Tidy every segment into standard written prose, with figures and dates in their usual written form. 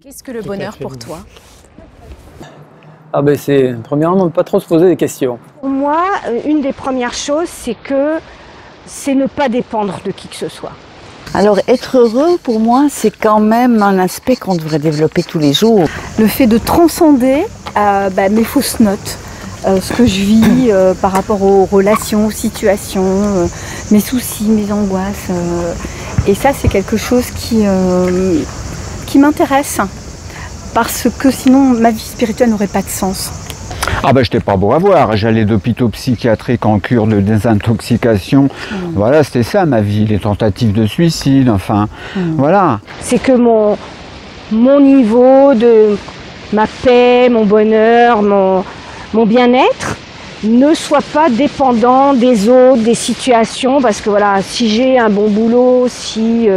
Qu'est-ce que le bonheur pour toi? Ah ben c'est, premièrement, ne pas trop se poser des questions. Pour moi, une des premières choses, c'est ne pas dépendre de qui que ce soit. Alors être heureux pour moi c'est quand même un aspect qu'on devrait développer tous les jours. Le fait de transcender mes fausses notes, ce que je vis par rapport aux relations, aux situations, mes soucis, mes angoisses. Et ça c'est quelque chose qui m'intéresse parce que sinon ma vie spirituelle n'aurait pas de sens. Ah ben j'étais pas beau à voir, j'allais d'hôpitaux psychiatriques en cure de désintoxication, voilà c'était ça ma vie, les tentatives de suicide, enfin voilà. C'est que mon niveau de ma paix, mon bonheur, mon bien-être ne soit pas dépendant des autres, des situations, parce que voilà, si j'ai un bon boulot, si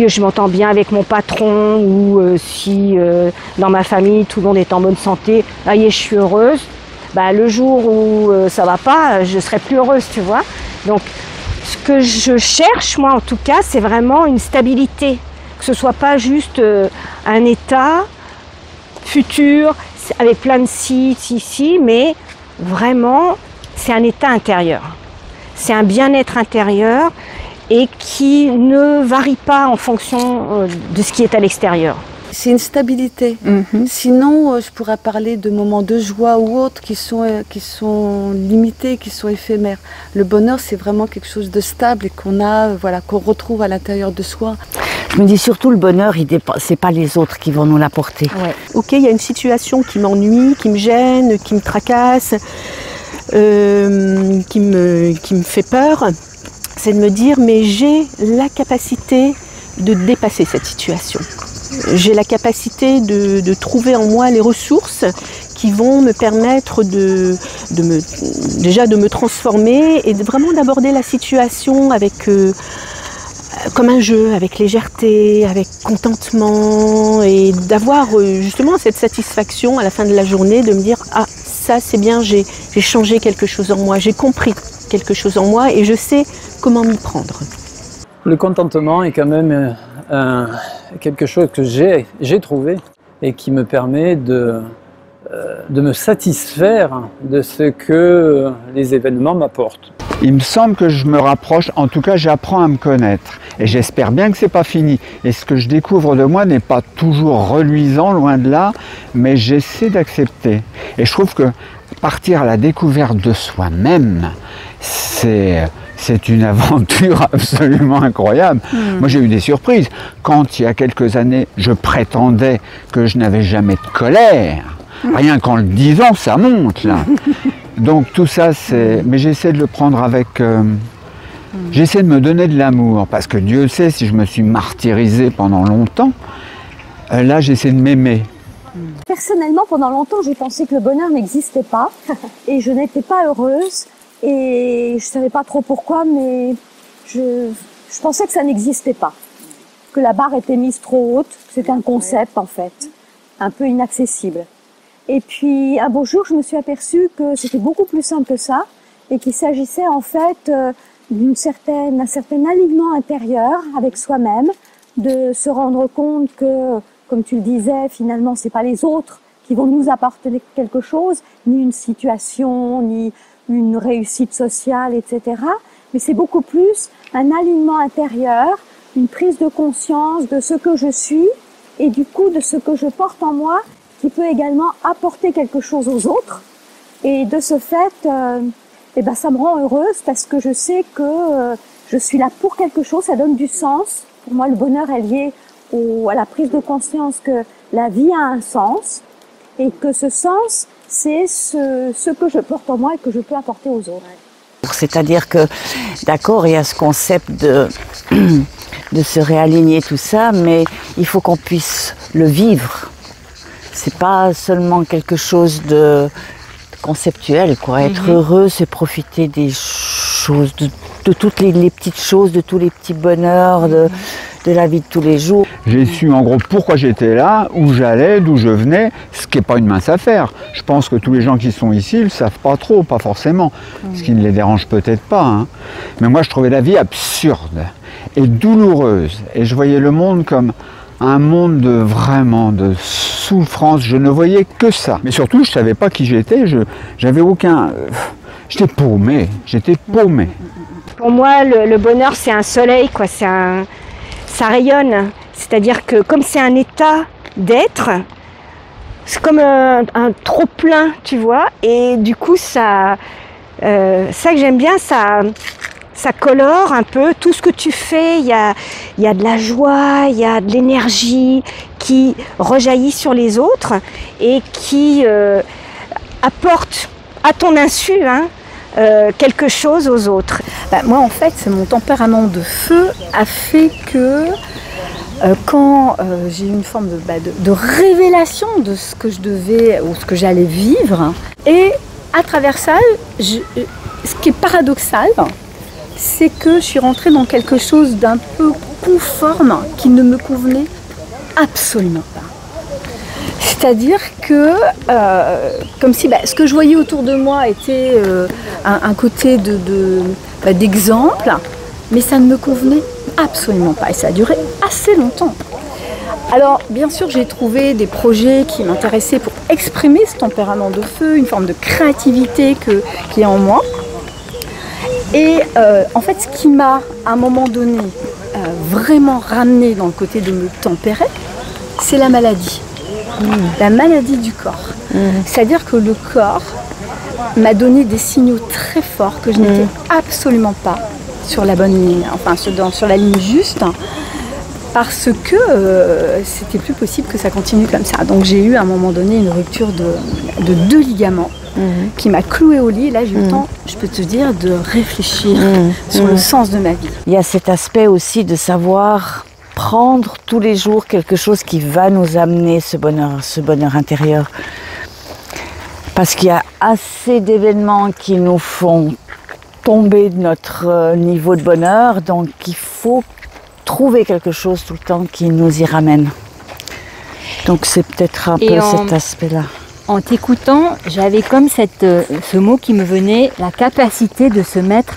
je m'entends bien avec mon patron ou si dans ma famille tout le monde est en bonne santé, là je suis heureuse, le jour où ça va pas, je serai plus heureuse, tu vois. Donc ce que je cherche moi en tout cas, c'est vraiment une stabilité, que ce soit pas juste un état futur avec plein de si, mais vraiment c'est un état intérieur, c'est un bien-être intérieur et qui ne varie pas en fonction de ce qui est à l'extérieur. C'est une stabilité. Sinon, je pourrais parler de moments de joie ou autres qui sont limités, qui sont éphémères. Le bonheur, c'est vraiment quelque chose de stable et qu'on retrouve à l'intérieur de soi. Je me dis surtout, le bonheur, c'est pas les autres qui vont nous l'apporter. Ouais. Ok, il y a une situation qui m'ennuie, qui me gêne, qui me tracasse, qui me fait peur. C'est de me dire, mais j'ai la capacité de dépasser cette situation. J'ai la capacité de trouver en moi les ressources qui vont me permettre de me transformer et vraiment d'aborder la situation avec, comme un jeu, avec légèreté, avec contentement et d'avoir justement cette satisfaction à la fin de la journée de me dire « Ah, ça c'est bien, j'ai changé quelque chose en moi, j'ai compris quelque chose en moi et je sais comment m'y prendre. » Le contentement est quand même quelque chose que j'ai trouvé et qui me permet de me satisfaire de ce que les événements m'apportent. Il me semble que je me rapproche, en tout cas j'apprends à me connaître et j'espère bien que c'est pas fini. Et ce que je découvre de moi n'est pas toujours reluisant, loin de là, mais j'essaie d'accepter. Et je trouve que partir à la découverte de soi-même, c'est une aventure absolument incroyable. Moi j'ai eu des surprises. Quand il y a quelques années je prétendais que je n'avais jamais de colère, rien qu'en le disant ça monte là. Donc tout ça c'est... Mais j'essaie de le prendre avec... J'essaie de me donner de l'amour parce que Dieu sait si je me suis martyrisé pendant longtemps. Là j'essaie de m'aimer. Personnellement pendant longtemps j'ai pensé que le bonheur n'existait pas et je n'étais pas heureuse. Et je savais pas trop pourquoi, mais je pensais que ça n'existait pas. Que la barre était mise trop haute, que c'était un concept en fait, un peu inaccessible. Et puis un beau jour, je me suis aperçue que c'était beaucoup plus simple que ça et qu'il s'agissait en fait d'un certain alignement intérieur avec soi-même, de se rendre compte que, comme tu le disais, finalement c'est pas les autres qui vont nous apporter quelque chose, ni une situation, ni une réussite sociale, etc. Mais c'est beaucoup plus un alignement intérieur, une prise de conscience de ce que je suis et du coup de ce que je porte en moi qui peut également apporter quelque chose aux autres. Et de ce fait, ça me rend heureuse parce que je sais que je suis là pour quelque chose, ça donne du sens. Pour moi, le bonheur est lié à la prise de conscience que la vie a un sens et que ce sens, c'est ce que je porte en moi et que je peux apporter aux autres. C'est-à-dire que, d'accord, il y a ce concept de se réaligner tout ça, mais il faut qu'on puisse le vivre. C'est pas seulement quelque chose de conceptuel, quoi. Être heureux, c'est profiter des choses, de toutes les petites choses, de tous les petits bonheurs, de la vie de tous les jours. J'ai su en gros pourquoi j'étais là, où j'allais, d'où je venais, ce qui n'est pas une mince affaire. Je pense que tous les gens qui sont ici ne le savent pas trop, pas forcément, ce qui ne les dérange peut-être pas. Hein. Mais moi je trouvais la vie absurde et douloureuse. Et je voyais le monde comme un monde vraiment de souffrance. Je ne voyais que ça. Mais surtout, je ne savais pas qui j'étais. J'avais aucun... J'étais paumé. Pour moi, le bonheur, c'est un soleil, quoi. Ça rayonne. C'est-à-dire que comme c'est un état d'être, c'est comme un trop-plein, tu vois. Et du coup, ça que j'aime bien, ça colore un peu tout ce que tu fais. Il y a de la joie, il y a de l'énergie qui rejaillit sur les autres et qui apporte à ton insu quelque chose aux autres. Moi, en fait, mon tempérament de feu a fait que quand j'ai eu une forme de révélation de ce que je devais ou ce que j'allais vivre, et à travers ça, ce qui est paradoxal, c'est que je suis rentrée dans quelque chose d'un peu conforme qui ne me convenait absolument pas. C'est-à-dire que, comme si ce que je voyais autour de moi était un côté d'exemple, mais ça ne me convenait absolument pas. Et ça a duré assez longtemps. Alors, bien sûr, j'ai trouvé des projets qui m'intéressaient pour exprimer ce tempérament de feu, une forme de créativité qui est en moi. Et en fait, ce qui m'a, à un moment donné, vraiment ramené dans le côté de me tempérer, c'est la maladie. La maladie du corps. C'est-à-dire que le corps m'a donné des signaux très forts que je n'étais absolument pas sur la bonne ligne, enfin sur la ligne juste, parce que c'était plus possible que ça continue comme ça. Donc j'ai eu à un moment donné une rupture de 2 ligaments qui m'a clouée au lit. Et là j'ai eu le temps, je peux te dire, de réfléchir sur le sens de ma vie. Il y a cet aspect aussi de savoir prendre tous les jours quelque chose qui va nous amener ce bonheur intérieur. Parce qu'il y a assez d'événements qui nous font tomber de notre niveau de bonheur, donc il faut trouver quelque chose tout le temps qui nous y ramène. Donc c'est peut-être un peu cet aspect-là. En t'écoutant, j'avais comme ce mot qui me venait, la capacité de se mettre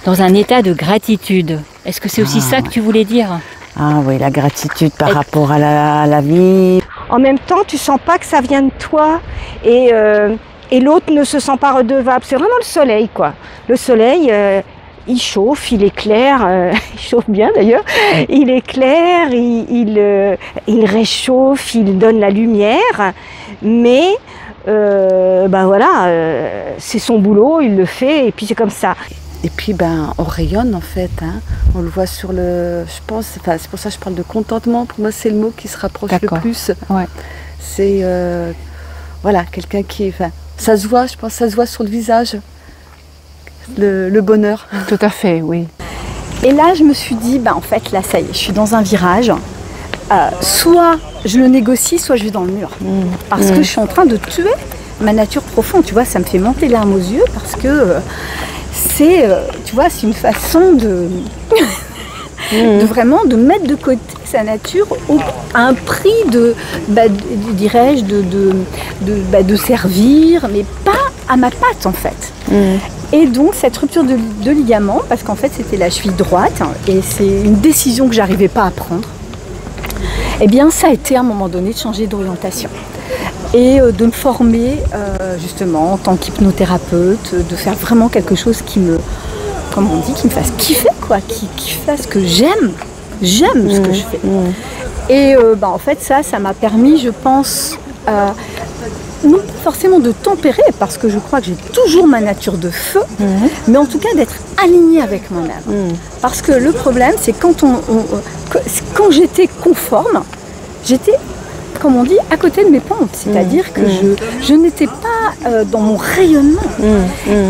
dans un état de gratitude. Est-ce que c'est aussi ça que tu voulais dire ? Ah oui, la gratitude par rapport à la vie. En même temps, tu sens pas que ça vient de toi et l'autre ne se sent pas redevable. C'est vraiment le soleil, quoi. Le soleil, il chauffe, il éclaire, il chauffe bien d'ailleurs. Il éclaire, il réchauffe, il donne la lumière. Mais voilà, c'est son boulot, il le fait et puis c'est comme ça. Et puis on rayonne en fait, on le voit sur le, je pense, c'est pour ça que je parle de contentement, pour moi c'est le mot qui se rapproche le plus. Ouais. C'est voilà, quelqu'un qui, ça se voit, je pense, ça se voit sur le visage, le bonheur. Tout à fait, oui. Et là je me suis dit, en fait là ça y est, je suis dans un virage, soit je le négocie, soit je vais dans le mur. Parce que je suis en train de tuer ma nature profonde, tu vois, ça me fait monter les larmes aux yeux parce que c'est, tu vois, c'est une façon de vraiment de mettre de côté sa nature à un prix dirais-je, de servir, mais pas à ma patte en fait. Et donc cette rupture de ligament, parce qu'en fait c'était la cheville droite, et c'est une décision que j'arrivais pas à prendre, eh bien ça a été à un moment donné de changer d'orientation. Et de me former justement en tant qu'hypnothérapeute, de faire vraiment quelque chose qui me, comme on dit, qui me fasse kiffer, quoi, qui fasse que j'aime ce que je fais. Et en fait ça m'a permis, je pense, non forcément de tempérer, parce que je crois que j'ai toujours ma nature de feu, mais en tout cas d'être alignée avec moi-même. Parce que le problème, c'est quand j'étais conforme, j'étais, comme on dit, à côté de mes pompes. C'est-à-dire que je n'étais pas dans mon rayonnement.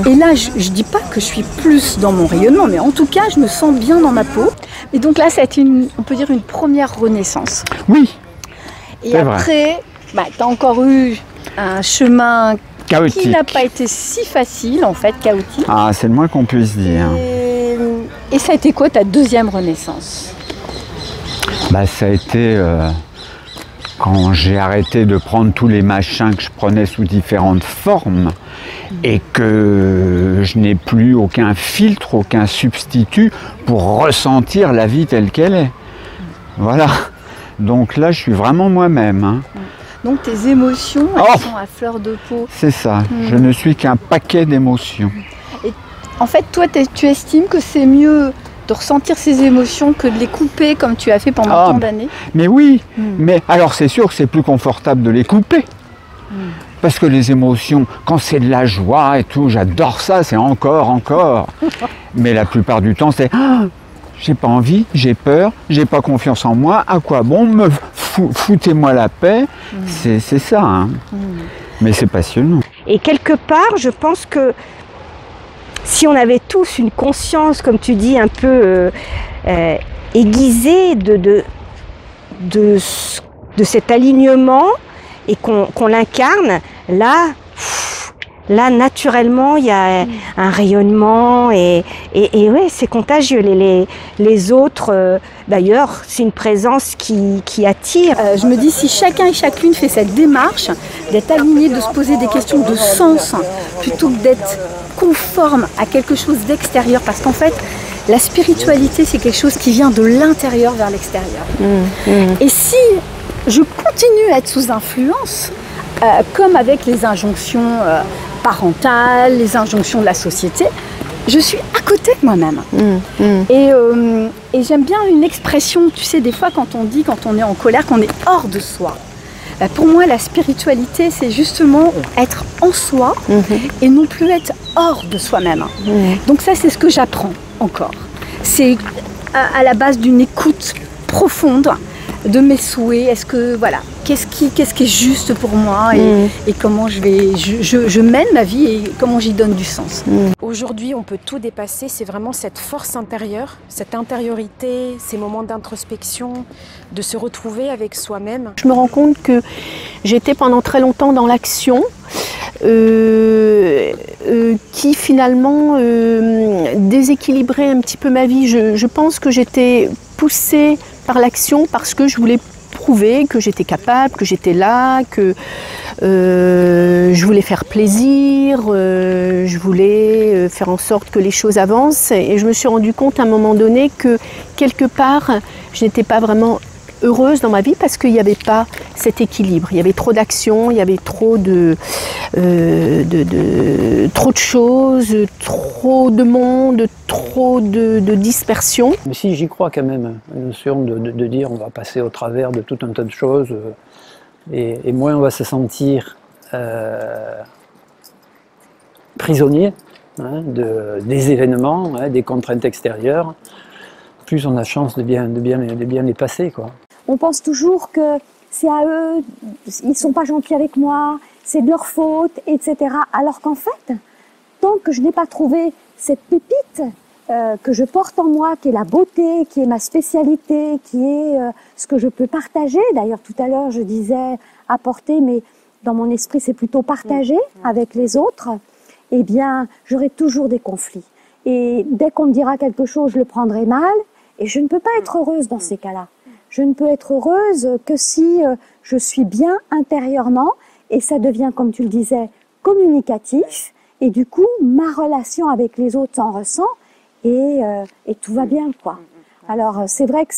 Et là, je ne dis pas que je suis plus dans mon rayonnement, mais en tout cas, je me sens bien dans ma peau. Et donc là, ça a été, on peut dire, une première renaissance. Oui. Et après, tu as encore eu un chemin chaotique, qui n'a pas été si facile, en fait, chaotique. Ah, c'est le moins qu'on puisse dire. Et ça a été quoi ta deuxième renaissance ? Ça a été quand j'ai arrêté de prendre tous les machins que je prenais sous différentes formes et que je n'ai plus aucun filtre, aucun substitut pour ressentir la vie telle qu'elle est. Voilà. Donc là, je suis vraiment moi-même. Hein. Donc tes émotions, elles sont à fleur de peau. C'est ça, je ne suis qu'un paquet d'émotions. Et en fait, toi, tu estimes que c'est mieux de ressentir ces émotions que de les couper comme tu as fait pendant tant d'années? Mais oui, mais alors c'est sûr que c'est plus confortable de les couper. Parce que les émotions, quand c'est de la joie et tout, j'adore ça, c'est encore. Mais la plupart du temps, c'est j'ai pas envie, j'ai peur, j'ai pas confiance en moi, à quoi bon, foutez-moi la paix. C'est ça, hein. Mais c'est passionnant. Et quelque part, je pense que si on avait tous une conscience, comme tu dis, un peu aiguisée de cet alignement et qu'on l'incarne, là, naturellement, il y a un rayonnement et ouais, c'est contagieux. Les autres, d'ailleurs, c'est une présence qui attire. Je me dis, si chacun et chacune fait cette démarche, d'être aligné, de se poser des questions de sens, plutôt que d'être conforme à quelque chose d'extérieur, parce qu'en fait, la spiritualité, c'est quelque chose qui vient de l'intérieur vers l'extérieur. Et si je continue à être sous influence, comme avec les injonctions parentales, les injonctions de la société, je suis à côté de moi-même. Et j'aime bien une expression, tu sais, des fois quand on dit, quand on est en colère, qu'on est hors de soi. Pour moi, la spiritualité, c'est justement être en soi et non plus être hors de soi-même. Donc ça, c'est ce que j'apprends encore. C'est à la base d'une écoute profonde de mes souhaits. Est-ce que, voilà, qu'est-ce qui est juste pour moi et comment je mène ma vie et comment j'y donne du sens. Aujourd'hui, on peut tout dépasser. C'est vraiment cette force intérieure, cette intériorité, ces moments d'introspection, de se retrouver avec soi-même. Je me rends compte que j'étais pendant très longtemps dans l'action, qui finalement déséquilibrait un petit peu ma vie. Je pense que j'étais poussée par l'action parce que je voulais prouver que j'étais capable, que j'étais là, que je voulais faire plaisir, je voulais faire en sorte que les choses avancent. Et je me suis rendu compte à un moment donné que quelque part, je n'étais pas vraiment heureuse dans ma vie parce qu'il n'y avait pas cet équilibre. Il y avait trop d'action, il y avait trop de choses, trop de monde, trop de dispersion. Mais si, j'y crois quand même, la notion de dire on va passer au travers de tout un tas de choses et moins on va se sentir prisonnier des événements, des contraintes extérieures, plus on a chance de bien les passer, quoi. On pense toujours que c'est à eux, ils sont pas gentils avec moi, c'est de leur faute, etc. Alors qu'en fait, tant que je n'ai pas trouvé cette pépite que je porte en moi, qui est la beauté, qui est ma spécialité, qui est ce que je peux partager. D'ailleurs, tout à l'heure, je disais apporter, mais dans mon esprit, c'est plutôt partager avec les autres. Eh bien, j'aurai toujours des conflits. Et dès qu'on me dira quelque chose, je le prendrai mal. Et je ne peux pas être heureuse dans ces cas-là. Je ne peux être heureuse que si je suis bien intérieurement et ça devient, comme tu le disais, communicatif. Et du coup, ma relation avec les autres s'en ressent et tout va bien, quoi. Alors, c'est vrai que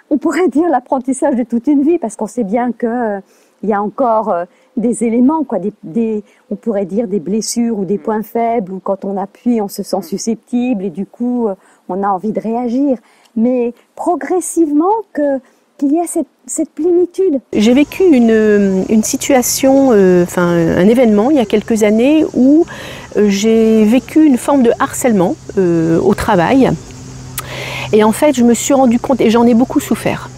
on pourrait dire l'apprentissage de toute une vie parce qu'on sait bien que il y a encore des éléments, quoi, on pourrait dire des blessures ou des points faibles, ou quand on appuie, on se sent susceptible et du coup, on a envie de réagir. Mais progressivement, qu'il y a cette plénitude. J'ai vécu une situation, un événement il y a quelques années où j'ai vécu une forme de harcèlement au travail. Et en fait, je me suis rendu compte, et j'en ai beaucoup souffert,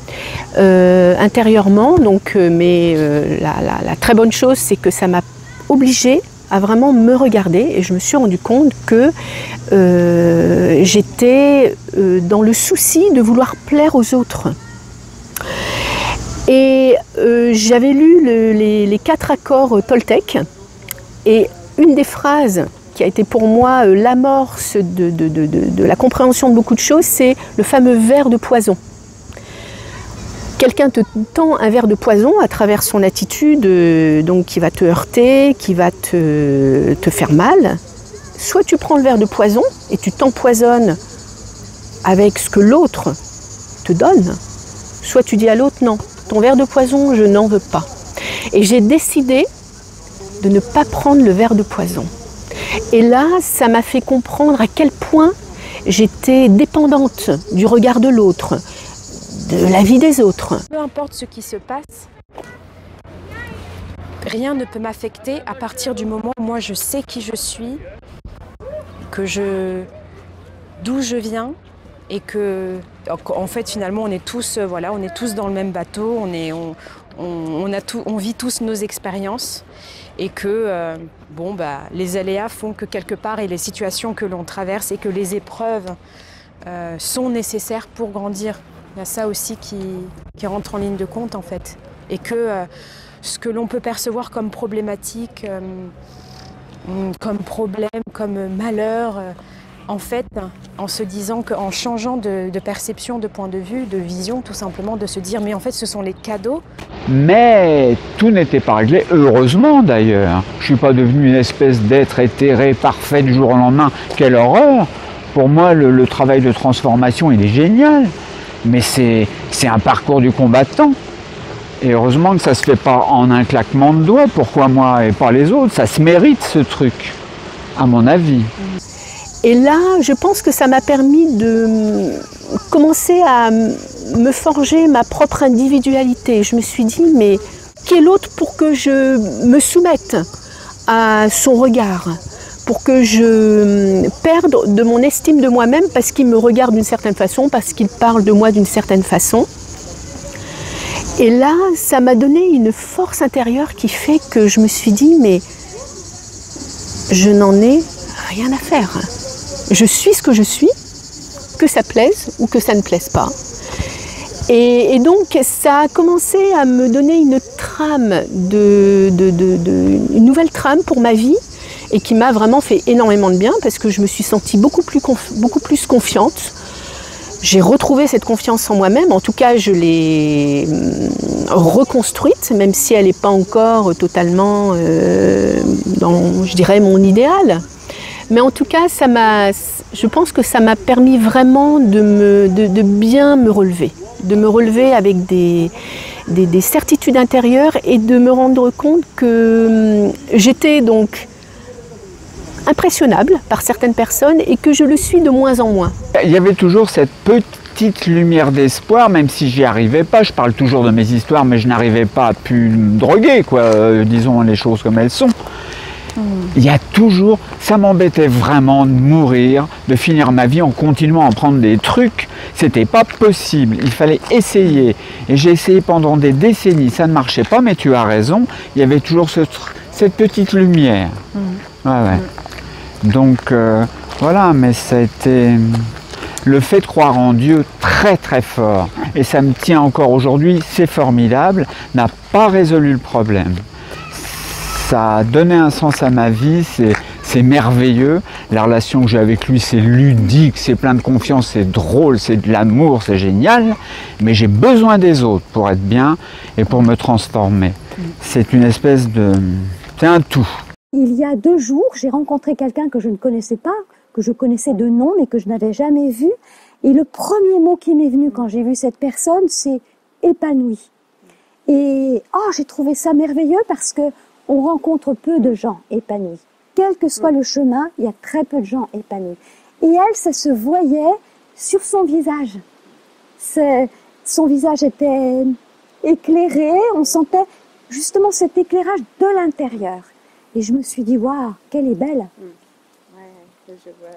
intérieurement. Donc, mais la très bonne chose, c'est que ça m'a obligée à vraiment me regarder et je me suis rendu compte que j'étais dans le souci de vouloir plaire aux autres. Et j'avais lu les 4 accords Toltec et une des phrases qui a été pour moi l'amorce de la compréhension de beaucoup de choses, c'est le fameux verre de poison. Quelqu'un te tend un verre de poison à travers son attitude, donc qui va te heurter, qui va te faire mal. Soit tu prends le verre de poison et tu t'empoisonnes avec ce que l'autre te donne, soit tu dis à l'autre non, ton verre de poison, je n'en veux pas. Et j'ai décidé de ne pas prendre le verre de poison. Et là, ça m'a fait comprendre à quel point j'étais dépendante du regard de l'autre, de la vie des autres. Peu importe ce qui se passe, rien ne peut m'affecter à partir du moment où moi je sais qui je suis, d'où je viens et que en fait finalement on est tous dans le même bateau, on vit tous nos expériences et que les aléas font que quelque part et les situations que l'on traverse et que les épreuves sont nécessaires pour grandir. Il y a ça aussi qui rentre en ligne de compte en fait et que ce que l'on peut percevoir comme problématique, comme problème, comme malheur, en fait, en se disant qu'en changeant de perception, de point de vue, de vision, tout simplement, de se dire mais en fait ce sont les cadeaux. Mais tout n'était pas réglé, heureusement d'ailleurs. Je ne suis pas devenu une espèce d'être éthéré, parfait du jour au lendemain. Quelle horreur! Pour moi, le travail de transformation, il est génial. Mais c'est un parcours du combattant. Et heureusement que ça ne se fait pas en un claquement de doigts. Pourquoi moi et pas les autres? Ça se mérite ce truc, à mon avis. Et là, je pense que ça m'a permis de commencer à me forger ma propre individualité. Je me suis dit, mais qui est l'autre pour que je me soumette à son regard, pour que je perde de mon estime de moi-même parce qu'il me regarde d'une certaine façon, parce qu'il parle de moi d'une certaine façon. Et là, ça m'a donné une force intérieure qui fait que je me suis dit, mais je n'en ai rien à faire. Je suis ce que je suis, que ça plaise ou que ça ne plaise pas. Et donc, ça a commencé à me donner une trame, une nouvelle trame pour ma vie et qui m'a vraiment fait énormément de bien parce que je me suis sentie beaucoup plus confiante. J'ai retrouvé cette confiance en moi-même, en tout cas je l'ai reconstruite, même si elle n'est pas encore totalement dans, je dirais, mon idéal. Mais en tout cas, je pense que ça m'a permis vraiment de bien me relever avec des certitudes intérieures et de me rendre compte que j'étais donc impressionnable par certaines personnes et que je le suis de moins en moins. Il y avait toujours cette petite lumière d'espoir, même si j'y arrivais pas. Je parle toujours de mes histoires, mais je n'arrivais pas à pu me droguer, quoi. Disons les choses comme elles sont. Il y a toujours, ça m'embêtait vraiment de mourir, de finir ma vie en continuant à prendre des trucs. C'était pas possible, il fallait essayer. Et j'ai essayé pendant des décennies, ça ne marchait pas, mais tu as raison, il y avait toujours cette petite lumière. Ouais. Donc voilà, mais ça a été le fait de croire en Dieu très très fort. Et ça me tient encore aujourd'hui, c'est formidable, n'a pas résolu le problème. Ça a donné un sens à ma vie, c'est merveilleux. La relation que j'ai avec lui, c'est ludique, c'est plein de confiance, c'est drôle, c'est de l'amour, c'est génial. Mais j'ai besoin des autres pour être bien et pour me transformer. C'est une espèce de... c'est un tout. Il y a 2 jours, j'ai rencontré quelqu'un que je ne connaissais pas, que je connaissais de nom, mais que je n'avais jamais vu. Et le premier mot qui m'est venu quand j'ai vu cette personne, c'est « épanoui ». Et j'ai trouvé ça merveilleux parce que on rencontre peu de gens épanouis. Quel que soit le chemin, il y a très peu de gens épanouis. Et elle, ça se voyait sur son visage. Son visage était éclairé, on sentait justement cet éclairage de l'intérieur. Et je me suis dit, waouh, qu'elle est belle. Ouais, je vois.